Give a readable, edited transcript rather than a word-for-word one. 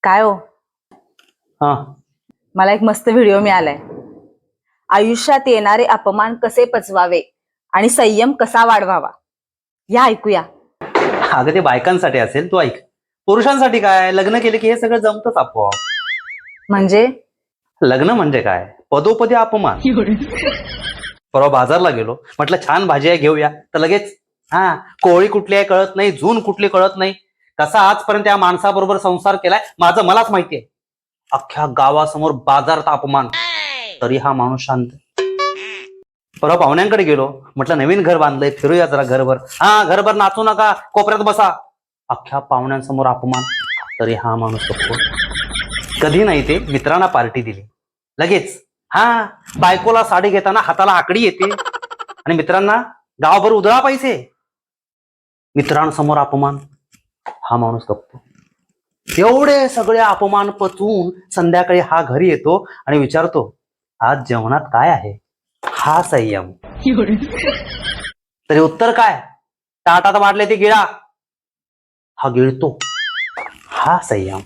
काय हो, हा मला एक मस्त व्हिडिओ मिळालाय. आयुष्यात येणारे अपमान कसे पचवावे आणि संयम कसा वाढवावा, या ऐकूया. अगं ते बायकांसाठी असेल, तू ऐक. पुरुषांसाठी काय, लग्न केले की हे सगळं जमतच आपोआप. म्हणजे लग्न म्हणजे काय, पदोपदी अपमान. परवा बाजारला गेलो, म्हटलं छान भाजी आहे घेऊया, तर लगेच कोळी कुठली आहे कळत नाही, जून कुठली कळत नाही. कसा आजपर्यंत या माणसाबरोबर संसार केलाय माझं मलाच माहितीये. अख्ख्या गावासमोर बाजारात अपमान, तरी हा माणूस शांत. परवा पाहुण्यांकडे गेलो, म्हटलं नवीन घर बांधलंय, फिरूया जरा घरभर. घरभर नाचू नका, कोपऱ्यात बसा. अख्ख्या पाहुण्यांसमोर अपमान, तरी हा माणूस गप्प. कधी नाही ते मित्रांना पार्टी दिली, लगेच बायकोला साडी घेताना हाताला आकडी येते आणि मित्रांना गावभर उधळा पैसे. मित्रांसमोर अपमान, हा माणूस गप्प. एवढे सगळे अपमान पचवून संध्याकाळी हा घरी येतो आणि विचारतो, आज जेवणात काय आहे? हा संयम. तरी उत्तर काय? ताटात वाढले ते गिळा. हा गिळतो, हा संयम.